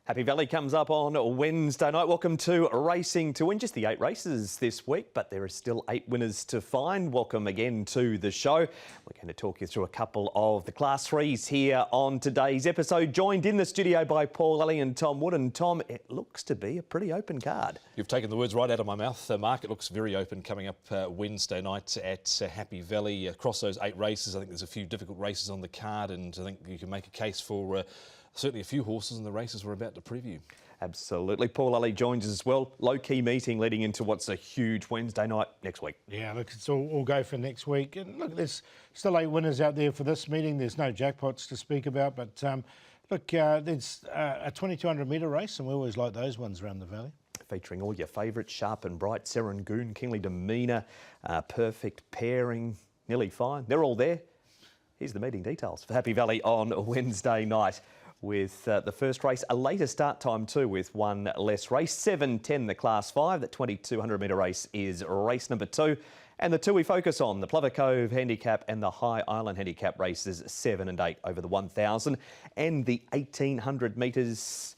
Happy Valley comes up on Wednesday night. Welcome to Racing to Win. Just the 8 races this week, but there are still 8 winners to find. Welcome again to the show. We're going to talk you through a couple of the Class 3s here on today's episode. Joined in the studio by Paul Ellie and Tom Wood. And Tom, it looks to be a pretty open card. You've taken the words right out of my mouth, Mark. It looks very open coming up Wednesday night at Happy Valley. Across those 8 races, I think there's a few difficult races on the card, and I think you can make a case for certainly a few horses in the races we're about to preview. Absolutely. Paul Ellie joins us as well. Low-key meeting leading into what's a huge Wednesday night next week. Yeah, look, it's all go for next week. And look, there's still 8 winners out there for this meeting. There's no jackpots to speak about, but look, there's a 2,200 metre race, and we always like those ones around the valley. Featuring all your favourites, Sharp and Bright, Serangoon, Kingly Demeanour, Perfect Pairing, Nearly Fine. They're all there. Here's the meeting details for Happy Valley on Wednesday night. With the first race, a later start time too, with one less race. 7:10 the Class 5. The 2,200 metre race is race number 2. And the 2 we focus on, the Plover Cove Handicap and the High Island Handicap races 7 and 8 over the 1,000 and the 1,800 metres.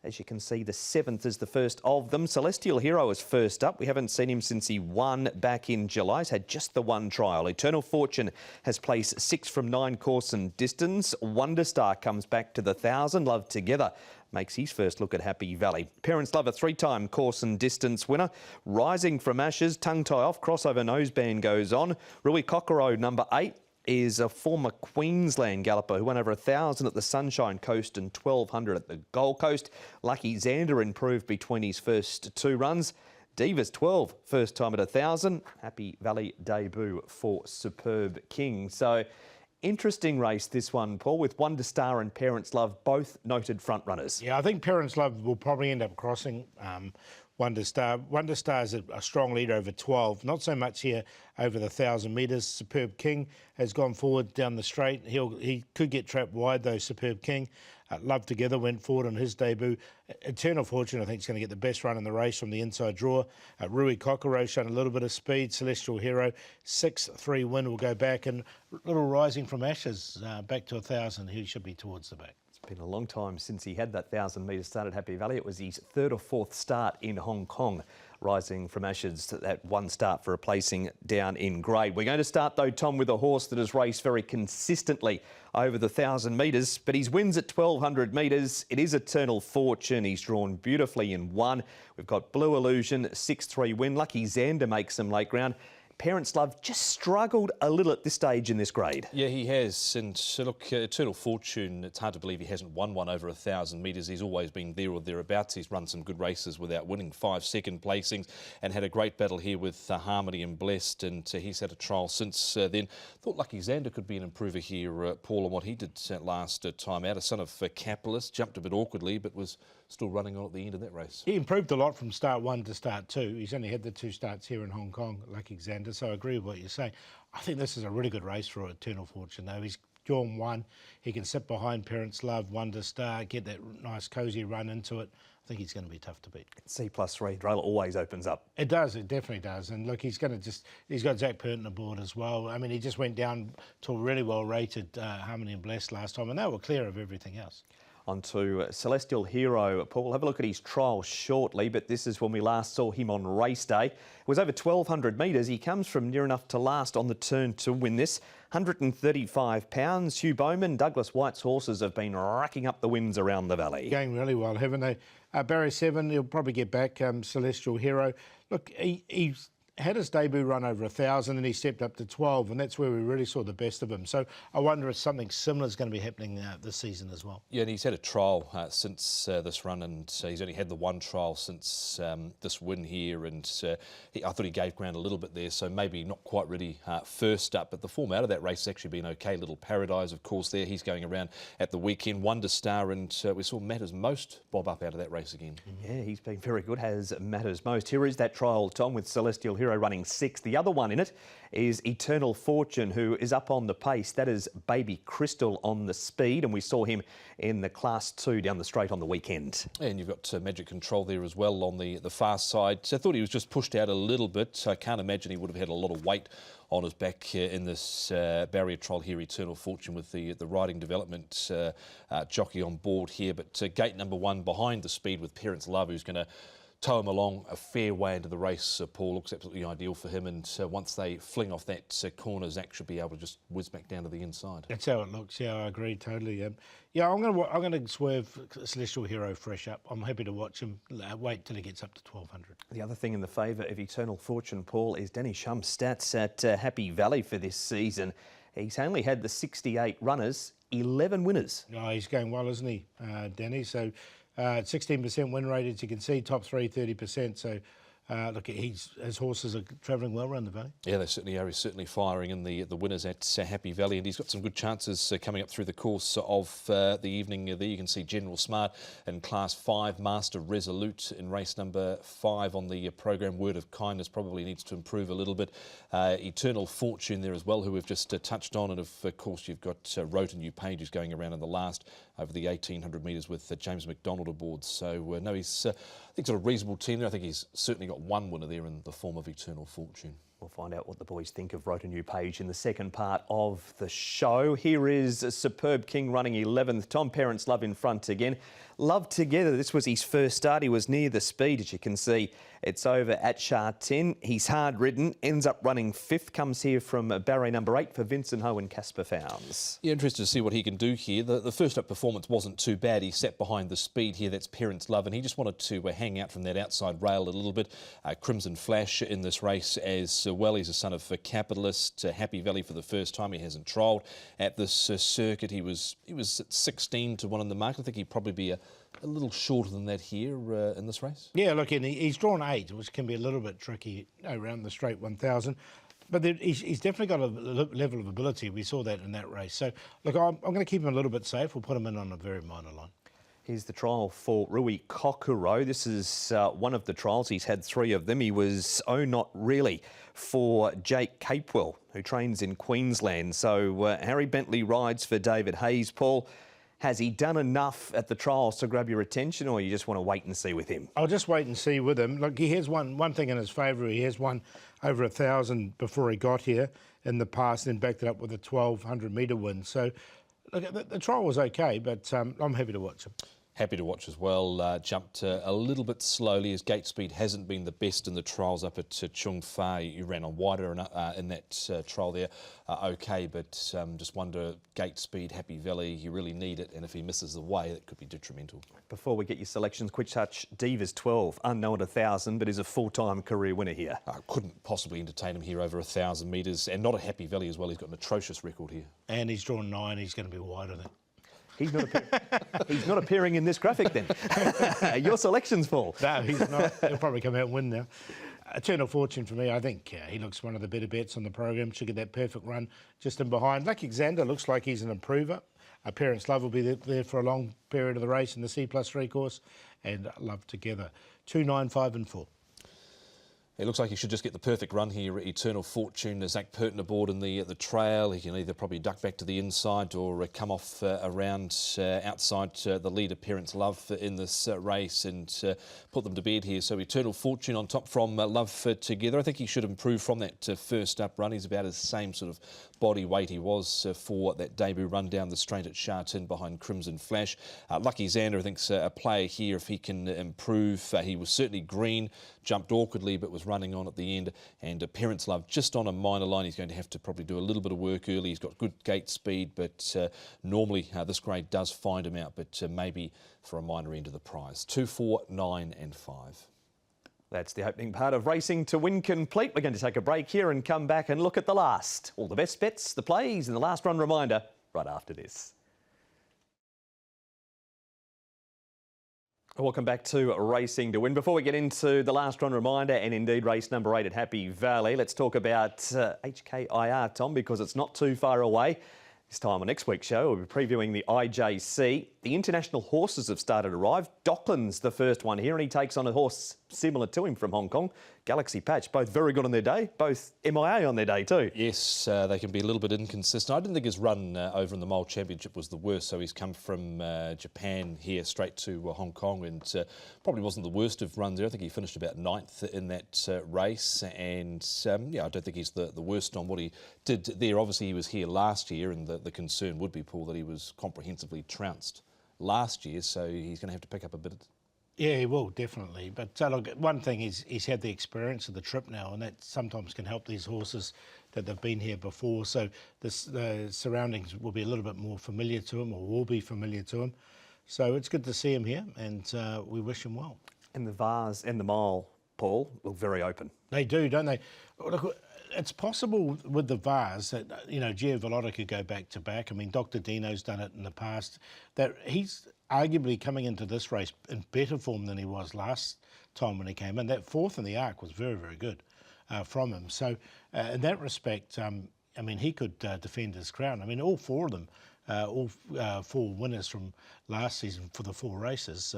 As you can see, the 7th is the first of them. Celestial Hero is first up. We haven't seen him since he won back in July. He's had just the one trial. Eternal Fortune has placed 6 from 9 course and distance. Wonder Star comes back to the 1,000. Love Together makes his first look at Happy Valley. Parents Love, a 3-time course and distance winner. Rising from Ashes, Tongue Tie Off, Crossover Noseband goes on. Rui Kokoro, number 8. Is a former Queensland galloper who won over 1,000 at the Sunshine Coast and 1,200 at the Gold Coast. Lucky Xander improved between his first 2 runs. Divas 12, first time at 1,000. Happy Valley debut for Superb King. So, interesting race this one, Paul, with Wonder Star and Parents Love, both noted front runners. Yeah, I think Parents Love will probably end up crossing Wonder Star. Wonder Star is a strong leader over 12. Not so much here over the 1,000 metres. Superb King has gone forward down the straight. He could get trapped wide though, Superb King. Love Together went forward on his debut. Eternal Fortune, I think, is going to get the best run in the race from the inside draw. Rui Kokoro shown a little bit of speed. Celestial Hero, 6-3 win, will go back. And little Rising from Ashes, back to 1,000. He should be towards the back. Been a long time since he had that 1,000 metre start at Happy Valley. It was his 3rd or 4th start in Hong Kong, Rising from Ashes, that one start for a placing down in grade. We're going to start though, Tom, with a horse that has raced very consistently over the 1,000 metres, but his wins at 1,200 metres. It is Eternal Fortune. He's drawn beautifully in 1. We've got Blue Illusion, 6-3 win. Lucky Xander makes some late ground. Parents Love just struggled a little at this stage in this grade. Yeah, he has. And look, Eternal Fortune, it's hard to believe he hasn't won one over 1,000 metres. He's always been there or thereabouts. He's run some good races without winning, 5 second placings, and had a great battle here with Harmony and Blessed. And he's had a trial since then. Thought Lucky Xander could be an improver here, Paul, on what he did last time out. A son of Capitalist, jumped a bit awkwardly, but was still running on at the end of that race. He improved a lot from start 1 to start 2. He's only had the 2 starts here in Hong Kong, Lucky Xander, so I agree with what you're saying. I think this is a really good race for Eternal Fortune, though. He's drawn 1. He can sit behind Parents Love, Wonder Star, get that nice cosy run into it. I think he's going to be tough to beat. C+3, Drayler always opens up. It does, it definitely does. And look, he's got Zach Purton aboard as well. I mean, he just went down to a really well-rated Harmony and Blessed last time, and they were clear of everything else. On to Celestial Hero. Paul, we'll have a look at his trial shortly, but this is when we last saw him on race day. It was over 1,200 metres. He comes from near enough to last on the turn to win this. 135 pounds. Hugh Bowman, Douglas White's horses have been racking up the wins around the valley. Going really well, haven't they? Barrier 7, he'll probably get back, Celestial Hero. Look, he's had his debut run over 1,000 and he stepped up to 12, and that's where we really saw the best of him. So I wonder if something similar is going to be happening this season as well. Yeah, and he's had a trial since this run, and he's only had the one trial since this win here, and I thought he gave ground a little bit there, so maybe not quite ready first up, but the form out of that race has actually been okay. Little Paradise, of course, there. He's going around at the weekend. Wonder Star, and we saw Matters Most bob up out of that race again. Yeah, he's been very good, has Matters Most. Here is that trial, Tom, with Celestial Hero. Hero running 6th. The other one in it is Eternal Fortune, who is up on the pace. That is Baby Crystal on the speed, and we saw him in the Class 2 down the straight on the weekend. And you've got Magic Control there as well on the fast side. So I thought he was just pushed out a little bit. I can't imagine he would have had a lot of weight on his back in this barrier trial here, Eternal Fortune, with the riding development jockey on board here. But gate number 1 behind the speed with Parents Love, who's going to tow him along a fair way into the race. Paul, looks absolutely ideal for him, and once they fling off that corner, Zach should be able to just whiz back down to the inside. That's how it looks. Yeah, I agree totally. Yeah, I'm gonna swerve Celestial Hero fresh up. I'm happy to watch him. Wait till he gets up to 1200. The other thing in the favour of Eternal Fortune, Paul, is Danny Shum's stats at Happy Valley for this season. He's only had the 68 runners, 11 winners. Oh, he's going well, isn't he, Danny? So 16% win rate, as you can see, top 3, 30%. So look, his horses are travelling well around the valley. Yeah, they certainly are. He's certainly firing in the winners at Happy Valley, and he's got some good chances coming up through the course of the evening. There you can see General Smart in Class 5, Master Resolute in race number 5 on the program. Word of Kindness probably needs to improve a little bit. Eternal Fortune there as well, who we've just touched on, and of course you've got Roten New Page, who's going around in the last over the 1800 metres with James McDonald aboard. So no, he's I think sort of reasonable team there. I think he's certainly got one winner there in the form of Eternal Fortune. We'll find out what the boys think of Roten New Page in the second part of the show. Here is Superb King running 11th. Tom Parents Love in front again. Love Together, this was his first start. He was near the speed, as you can see. It's over at Shah 10. He's hard ridden, ends up running 5th. Comes here from barrier number 8 for Vincent Ho and Casper Fownes. Yeah, interested to see what he can do here. The first up performance wasn't too bad. He sat behind the speed here. That's Parents Love, and he just wanted to hang out from that outside rail a little bit. Crimson Flash in this race as well. He's a son of a capitalist. Happy Valley for the first time. He hasn't trialled at this circuit. He was at 16 to 1 in the market. I think he'd probably be a little shorter than that here in this race. Yeah, look, and he's drawn 8, which can be a little bit tricky around the straight 1000. But he's definitely got a level of ability. We saw that in that race. So, look, I'm going to keep him a little bit safe. We'll put him in on a very minor line. Here's the trial for Rui Kokoro. This is one of the trials. He's had 3 of them. He was not really for Jake Capewell, who trains in Queensland. So Harry Bentley rides for David Hayes. Paul, has he done enough at the trials to grab your attention, or you just want to wait and see with him? I'll just wait and see with him. Look, he has one thing in his favour. He has won over 1,000 before he got here in the past, and backed it up with a 1,200 metre win. So, look, the trial was okay, but I'm happy to watch him. Happy to watch as well. Jumped a little bit slowly. His gate speed hasn't been the best in the trials up at Chung Fa. He ran on wider in that trial there. Okay, but just wonder, gate speed, Happy Valley, you really need it. And if he misses the way, it could be detrimental. Before we get your selections, quick touch, Divas 12, unknown at 1,000, but is a full-time career winner here. I couldn't possibly entertain him here over 1,000 metres, and not a Happy Valley as well. He's got an atrocious record here. And he's drawn 9. He's going to be wide, I think. He's not appearing in this graphic then. Your selections, Paul. No, he's not. He'll probably come out and win now. Eternal Fortune for me, I think he looks one of the better bets on the program. Should get that perfect run just in behind. Lucky Xander looks like he's an improver. Parents Love will be there for a long period of the race in the C+3 course. And Love Together. 2, 9, 5 and 4. It looks like he should just get the perfect run here. Eternal Fortune, Zach Purton aboard in the trail. He can either probably duck back to the inside or come off around outside the leader, Parents Love, in this race, and put them to bed here. So Eternal Fortune on top from Love Together. I think he should improve from that first up run. He's about the same sort of body weight he was for that debut run down the straight at Shah 10 behind Crimson Flash. Lucky Xander, I think, is a player here if he can improve. He was certainly green, jumped awkwardly, but was running on at the end, and Parents Love just on a minor line. He's going to have to probably do a little bit of work early. He's got good gate speed, but normally this grade does find him out, but maybe for a minor end of the prize. 2, 4, 9 and 5. That's the opening part of Racing to Win complete. We're going to take a break here and come back and look at the last. All the best bets, the plays and the last run reminder right after this. Welcome back to Racing to Win. Before we get into the last run reminder and indeed race number 8 at Happy Valley, let's talk about HKIR, Tom, because it's not too far away. This time on next week's show, we'll be previewing the IJC. The international horses have started to arrive. Dockland's the first one here, and he takes on a horse similar to him from Hong Kong, Galaxy Patch, both very good on their day, both MIA on their day too. Yes, they can be a little bit inconsistent. I didn't think his run over in the Mole Championship was the worst, so he's come from Japan here straight to Hong Kong, and probably wasn't the worst of runs there. I think he finished about 9th in that race, and yeah, I don't think he's the worst on what he did there. Obviously, he was here last year, and the concern would be, Paul, that he was comprehensively trounced last year, so he's going to have to pick up a bit. Yeah, he will, definitely. But look, one thing is he's had the experience of the trip now, and that sometimes can help these horses that they've been here before. So the surroundings will be a little bit more familiar to him, or will be familiar to him. So it's good to see him here, and we wish him well. And the Vase and the Mile, Paul, look very open. They do, don't they? Look, it's possible with the Vase that, you know, Giovanlotta could go back to back. I mean, Dr. Dino's done it in the past. That he's arguably coming into this race in better form than he was last time when he came in. That 4th in the Arc was very, very good from him. So in that respect, I mean, he could defend his crown. I mean, all 4 of them, all 4 winners from last season for the 4 races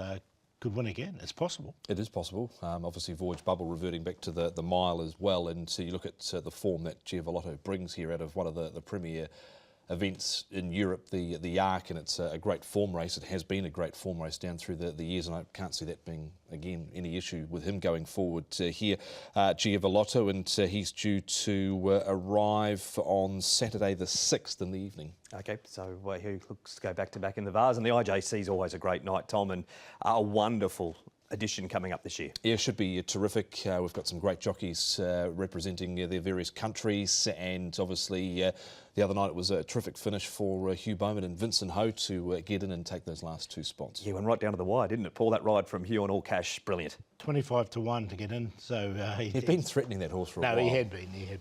could win again. It's possible. It is possible. Obviously, Voyage Bubble reverting back to the mile as well. And so you look at the form that Giovanlotta brings here out of one of the premier events in Europe, the Arc, and it's a great form race. It has been a great form race down through the years, and I can't see that being, again, any issue with him going forward here. Giovanlotta, and he's due to arrive on Saturday the 6th in the evening. Okay, so he looks to go back-to-back in the Vase, and the IJC is always a great night, Tom, and a wonderful edition coming up this year. Yeah, should be terrific. We've got some great jockeys representing their various countries, and obviously the other night it was a terrific finish for Hugh Bowman and Vincent Ho to get in and take those last 2 spots. Yeah, went right down to the wire, didn't it, Paul? That ride from Hugh and All Cash, brilliant. 25 to 1 to get in. So he'd been threatening that horse for a while. No, he had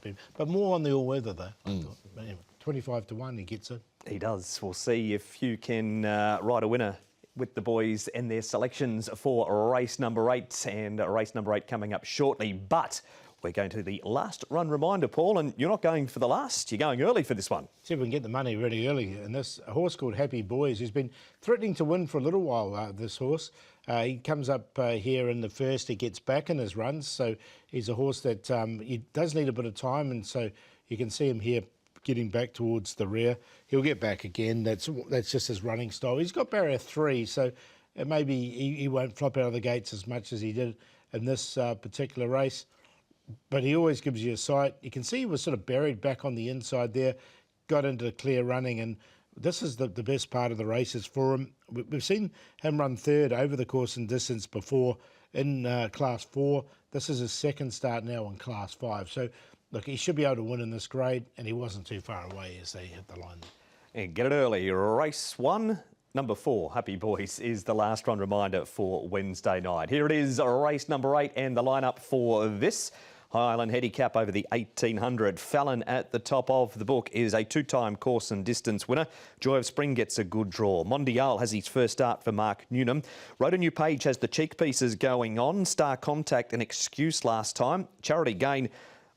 been. But more on the all-weather, though. Anyway, 25 to 1, he gets in. He does. We'll see if Hugh can ride a winner with the boys and their selections for race number 8, and race number 8 coming up shortly. But we're going to the last run reminder, Paul, and you're not going for the last, you're going early for this one. See if we can get the money really early. And this a horse called Happy Boys, who's been threatening to win for a little while, this horse. He comes up here in the first, he gets back in his runs, so he's a horse that he does need a bit of time, and so you can see him here getting back towards the rear. He'll get back again. That's just his running style. He's got barrier 3, so maybe he won't flop out of the gates as much as he did in this particular race. But he always gives you a sight. You can see he was sort of buried back on the inside there, got into clear running, and this is the best part of the races for him. We've seen him run 3rd over the course and distance before in Class 4. This is his 2nd start now in Class 5. So look, he should be able to win in this grade, and he wasn't too far away as they hit the line. And get it early. Race 1, number 4, Happy Boys, is the last run reminder for Wednesday night. Here it is, race number 8, and the lineup for this High Island handicap over the 1800. Fallon at the top of the book is a 2-time course and distance winner. Joy of Spring gets a good draw. Mondial has his first start for Mark Newnham. Rhoda New Page has the cheek pieces going on. Star Contact an excuse last time. Charity Gain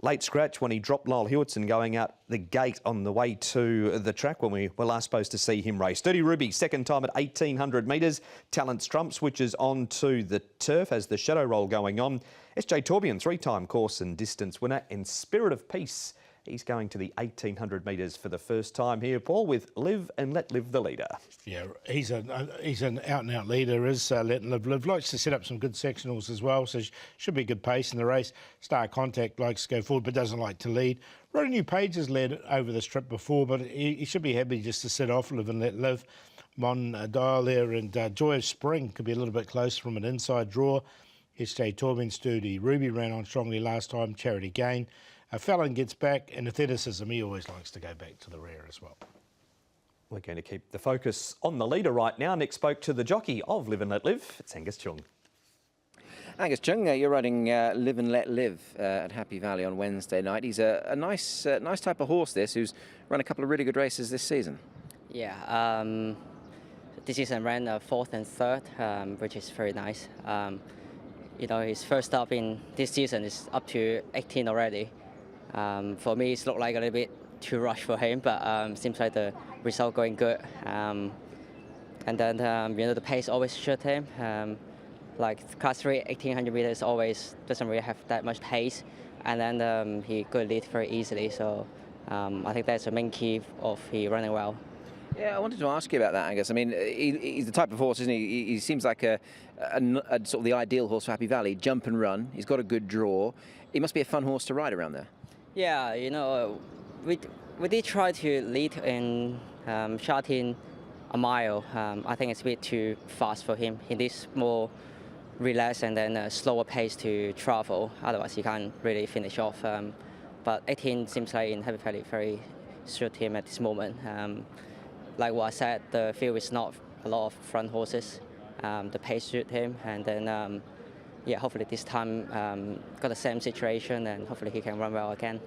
late scratch when he dropped Lyle Hewitson going out the gate on the way to the track when we were last supposed to see him race. Dirty Ruby, 2nd time at 1800 metres. Talent Trump switches on to the turf as the shadow roll going on. SJ Torbian, 3-time course and distance winner. And Spirit of Peace, he's going to the 1800 metres for the first time here, Paul, with Live and Let Live the leader. Yeah, he's an out-and-out leader, is Let and Live. Live likes to set up some good sectionals as well, so should be a good pace in the race. Star Contact likes to go forward but doesn't like to lead. Rhoda New Page has led over the strip before, but he should be happy just to sit off Live and Let Live. Mon Dial there, and Joy of Spring could be a little bit close from an inside draw. SJ Torbian, Sturdy Ruby ran on strongly last time. Charity Gain. Fallon gets back, and Atheticism, he always likes to go back to the rear as well. We're going to keep the focus on the leader right now. Nick spoke to the jockey of Live and Let Live. It's Angus Chung. Angus Chung, you're riding Live and Let Live at Happy Valley on Wednesday night. He's a nice type of horse, this, who's run a couple of really good races this season. Yeah, this season ran 4th and 3rd, which is very nice. You know, his first stop in this season is up to 18 already. For me, it's looked like a little bit too rushed for him, but seems like the result going good. And then, you know, the pace always suit him. like class 3, 1800 meters always doesn't really have that much pace, and then he could lead very easily. So I think that's the main key of he running well. Yeah, I wanted to ask you about that, Angus. I mean, he's the type of horse, isn't he? He seems like a sort of the ideal horse for Happy Valley. Jump and run. He's got a good draw. He must be a fun horse to ride around there. Yeah, you know, we did try to lead in Shatin a mile. I think it's a bit too fast for him. He needs more relax and then a slower pace to travel. Otherwise, he can't really finish off. But 18 seems like in Happy Valley very suit him at this moment. Like what I said, the field is not a lot of front horses. The pace suit him, and then yeah, hopefully this time got the same situation, and hopefully he can run well again.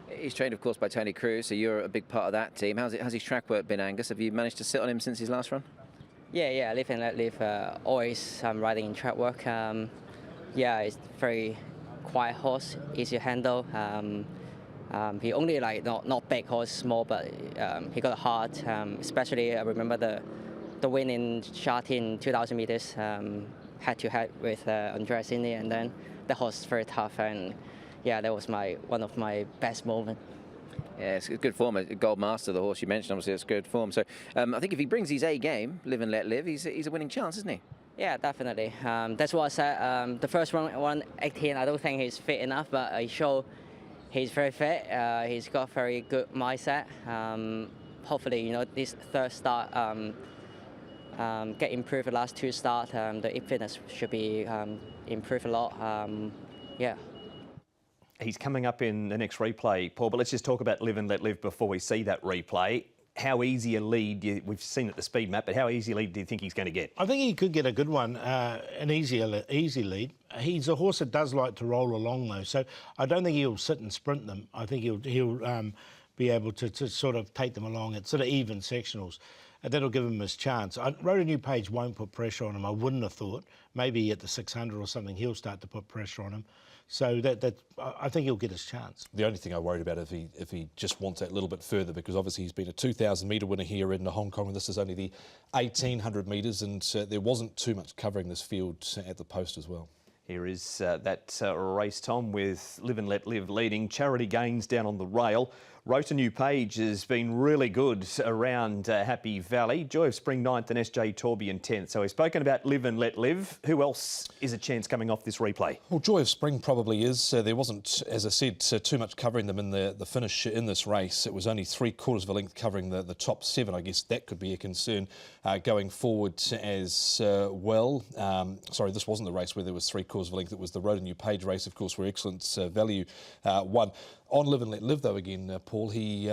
He's trained, of course, by Tony Cruz, so you're a big part of that team. How's his track work been, Angus? Have you managed to sit on him since his last run? Yeah, live and let live. Always riding in track work. Yeah, it's very quiet horse, easy to handle. He only like not big horse, small, but he got a heart. Especially I remember the win in Shatin 2,000 meters, head to head with Andreas Indy, and then the horse is very tough, and yeah, that was one of my best moments. Yeah, it's good form. A Gold Master, the horse you mentioned, obviously it's good form. So I think if he brings his A game, live and let live, he's a winning chance, isn't he? Yeah, definitely. That's what I said. The first run 18, I don't think he's fit enough, but he showed he's very fit. He's got very good mindset. Hopefully, you know, this third start get improved. The last two starts, the fitness should be improved a lot. Yeah. He's coming up in the next replay, Paul, but let's just talk about live and let live before we see that replay. How easy a lead, we've seen at the speed map, but how easy a lead do you think he's going to get? I think he could get a good one, an easy lead. He's a horse that does like to roll along though, so I don't think he'll sit and sprint them. I think he'll be able to sort of take them along at sort of even sectionals. And that'll give him his chance. Rode a New Page won't put pressure on him, I wouldn't have thought. Maybe at the 600 or something he'll start to put pressure on him. So I think he'll get his chance. The only thing I worried about if he just wants that little bit further, because obviously he's been a 2,000 metre winner here in Hong Kong, and this is only the 1,800 metres, and there wasn't too much covering this field at the post as well. Here is that race, Tom, with Live and Let Live leading. Charity Gains down on the rail. Wrote a New Page has been really good around Happy Valley. Joy of Spring 9th and SJ Torbian 10th. So we've spoken about Live and Let Live. Who else is a chance coming off this replay? Well, Joy of Spring probably is. There wasn't, as I said, too much covering them in the finish in this race. It was only 3/4 of a length covering the top 7. I guess that could be a concern going forward as well. Sorry, this wasn't the race where there was 3/4 of a length. It was the Road a New Page race, of course, where Excellent Value won. On Live and Let Live, though, again, Paul, he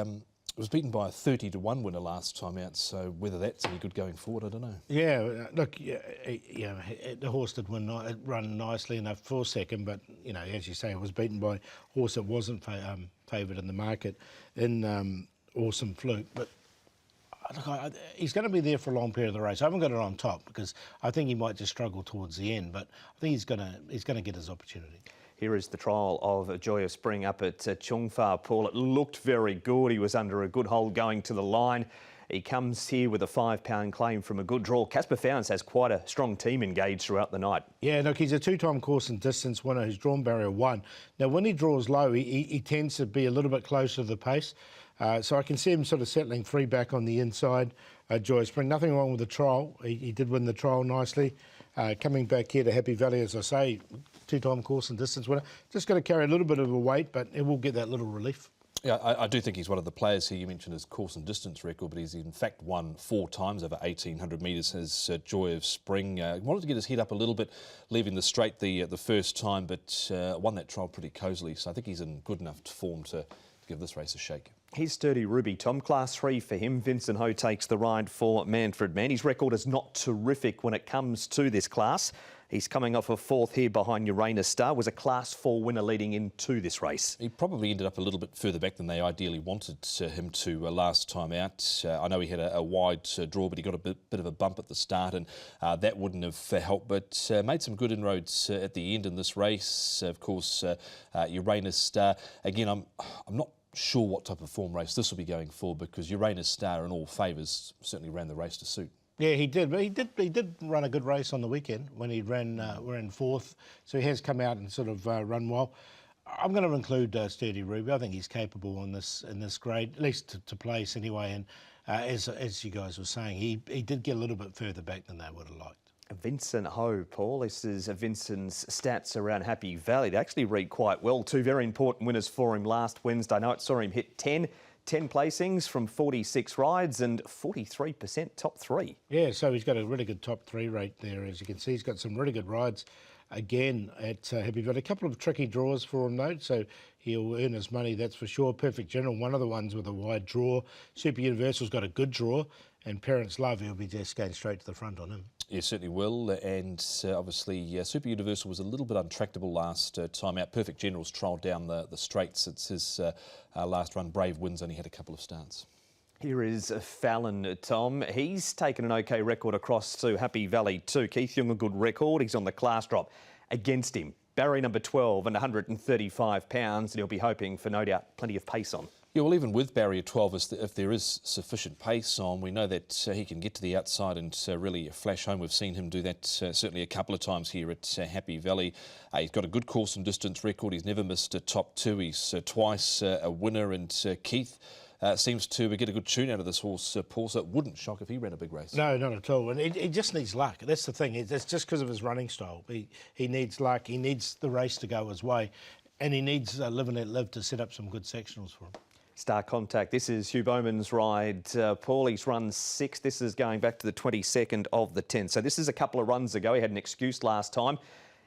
was beaten by a 30-1 winner last time out, so whether that's any good going forward, I don't know. Yeah, look, the horse did run nicely enough for second, but, you know, as you say, it was beaten by a horse that wasn't favoured in the market in Awesome Fluke. But look, he's going to be there for a long period of the race. I haven't got it on top because I think he might just struggle towards the end, but I think he's going to get his opportunity. Here is the trial of Joy of Spring up at Chung Fa, Paul. It looked very good. He was under a good hold going to the line. He comes here with a £5 claim from a good draw. Casper Fownes has quite a strong team engaged throughout the night. Yeah, look, he's a two-time course and distance winner who's drawn barrier 1. Now, when he draws low, he tends to be a little bit closer to the pace. So I can see him sort of settling 3 back on the inside. Joy of Spring, nothing wrong with the trial. He did win the trial nicely. Coming back here to Happy Valley, as I say, two-time course and distance winner. Just got to carry a little bit of a weight, but it will get that little relief. Yeah, I do think he's one of the players here. You mentioned his course and distance record, but he's in fact won 4 times over 1,800 metres. His Joy of Spring wanted to get his head up a little bit, leaving the straight the first time, but won that trial pretty cosily. So I think he's in good enough form to give this race a shake. Here's Sturdy Ruby, Tom, class 3 for him. Vincent Ho takes the ride for Manfred Mann. His record is not terrific when it comes to this class. He's coming off a 4th here behind Uranus Star, was a class 4 winner leading into this race. He probably ended up a little bit further back than they ideally wanted him to last time out. I know he had a wide draw, but he got a bit of a bump at the start, and that wouldn't have helped, but made some good inroads at the end in this race. Of course, Uranus Star, again, I'm not sure what type of form race this will be going for, because Uranus Star in all favours certainly ran the race to suit. Yeah, he did. But he did run a good race on the weekend when he ran 4th. So he has come out and sort of run well. I'm going to include Sturdy Ruby. I think he's capable in this grade, at least to place anyway. And as you guys were saying, he did get a little bit further back than they would have liked. Vincent Ho, Paul. This is Vincent's stats around Happy Valley. They actually read quite well. 2 very important winners for him last Wednesday night. Saw him hit 10 placings from 46 rides and 43% top 3. Yeah, so he's got a really good top 3 rate there. As you can see, he's got some really good rides again at Happy Valley. A couple of tricky draws for him, though, so he'll earn his money, that's for sure. Perfect General, one of the ones with a wide draw. Super Universal's got a good draw, and Parents Love, he'll be just going straight to the front on him. Yeah, certainly will. And obviously, Super Universal was a little bit untractable last time out. Perfect General's trialled down the straights. It's his last run. Brave Wins only had a couple of starts. Here is Fallon, Tom. He's taken an OK record across to Happy Valley too. Keith Young, a good record. He's on the class drop. Against him, Barry number 12 and 135 pounds, and he'll be hoping for, no doubt, plenty of pace on. Yeah, well, even with barrier 12, if there is sufficient pace on, we know that he can get to the outside and really flash home. We've seen him do that certainly a couple of times here at Happy Valley. He's got a good course and distance record. He's never missed a top 2. He's twice a winner, and Keith seems to get a good tune out of this horse, Paul, so it wouldn't shock if he ran a big race. No, not at all. And he just needs luck. That's the thing. It's just because of his running style. He needs luck. He needs the race to go his way. And he needs Live and Let Live to set up some good sectionals for him. Star Contact. This is Hugh Bowman's ride. Paul, he's run 6. This is going back to the 22nd of the 10th. So this is a couple of runs ago. He had an excuse last time.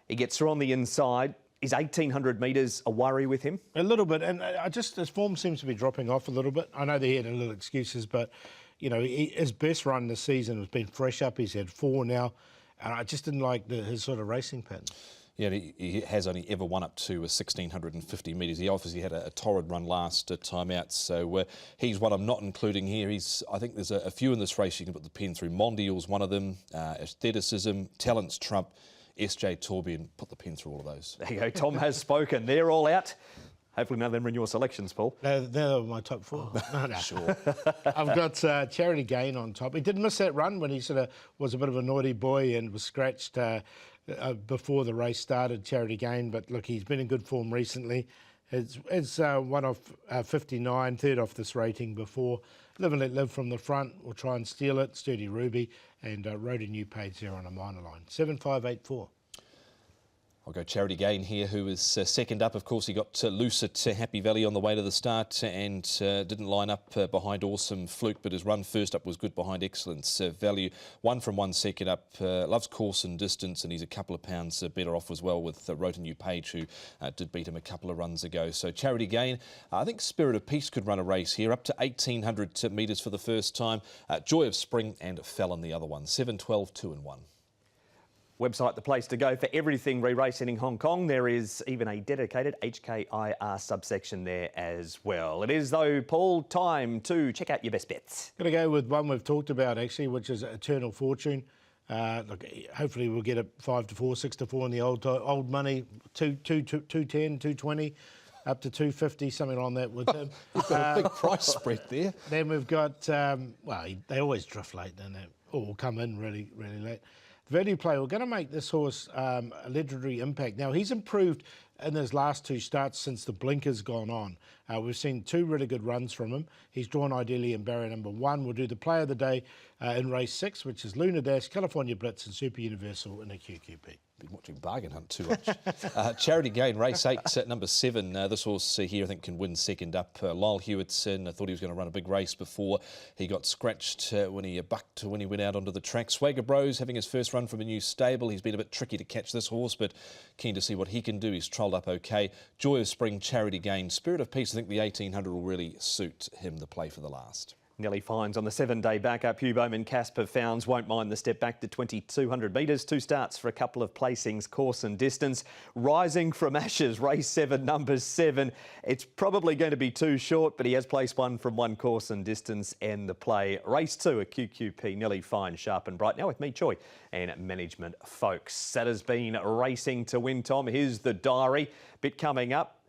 He gets through on the inside. Is 1,800 metres a worry with him? A little bit, and his form seems to be dropping off a little bit. I know they had a little excuses, but you know his best run this season has been Fresh Up. He's had 4 now, and I just didn't like his sort of racing pattern. Yeah, he has only ever won up to 1,650 metres. He obviously had a torrid run last time out, so he's one I'm not including here. I think there's a few in this race you can put the pen through. Mondial's one of them. Aestheticism, Talent's Trump, SJ Torbjorn, put the pen through all of those. There you go. Tom has spoken. They're all out. Hopefully none of them are in your selections, Paul. They're my top 4. Oh, no. Sure. I've got Charity Gain on top. He did miss that run when he sort of was a bit of a naughty boy and was scratched before the race started, Charity Gain. But look, he's been in good form recently. It's one off 59, 3rd off this rating before. Live and Let Live from the front. We'll try and steal it. Sturdy Ruby and Rode a New Page there on a minor line. 7-5-8-4. I'll go Charity Gain here, who is second up. Of course, he got loose at Happy Valley on the way to the start and didn't line up behind Awesome Fluke, but his run first up was good behind Excellence Value. 1 from 1 second up. Loves course and distance, and he's a couple of pounds better off as well with Rode a New Page, who did beat him a couple of runs ago. So Charity Gain. I think Spirit of Peace could run a race here, up to 1,800 metres for the first time. Joy of Spring and Fallon the other one. 7-12, 2 and 1. Website, the place to go for everything re-racing in Hong Kong. There is even a dedicated HKIR subsection there as well. It is, though, Paul, time to check out your best bets. Going to go with one we've talked about, actually, which is Eternal Fortune. Look, hopefully we'll get it 5-4, 6-4 in the old money, 210, 220. Up to 250, something on that with him. You've got a big price spread there. Then we've got, they always drift late, don't they? Or come in really, really late. Value play, we're going to make this horse a legendary impact. Now, he's improved in his last 2 starts since the blinker's gone on. We've seen 2 really good runs from him. He's drawn ideally in barrier number 1. We'll do the play of the day in race 6, which is Luna Dash, California Blitz and Super Universal in a QQP. Been watching Bargain Hunt too much. Charity Gain, race 8, number 7. This horse here, I think, can win second up. Lyle Hewitson, I thought he was going to run a big race before he got scratched when he bucked when he went out onto the track. Swagger Bros having his first run from a new stable. He's been a bit tricky to catch this horse, but keen to see what he can do. He's trolled up okay. Joy of Spring, Charity Gain, Spirit of Peace. I think the 1,800 will really suit him, the play for the last. Nelly Fines on the 7-day backup. Hugh Bowman, Casper Founds won't mind the step back to 2,200 metres. 2 starts for a couple of placings, course and distance. Rising from Ashes, race 7, number 7. It's probably going to be too short, but he has placed 1 from 1 course and distance and the play. Race 2, a QQP, Nelly Fines, sharp and bright. Now with me, Choi, and management folks. That has been racing to win, Tom. Here's the diary. Bit coming up.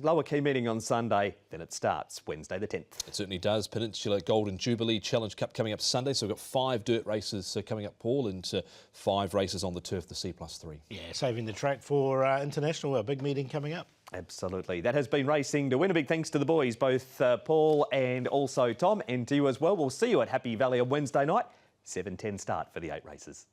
lower key meeting on Sunday, then it starts Wednesday the 10th. It certainly does. Peninsula Golden Jubilee Challenge Cup coming up Sunday. So we've got 5 dirt races coming up, Paul, and 5 races on the turf, the C+3. Yeah, saving the track for International, a big meeting coming up. Absolutely. That has been Racing to Win. A big thanks to the boys, both Paul and also Tom, and to you as well. We'll see you at Happy Valley on Wednesday night. 7:10 start for the 8 races.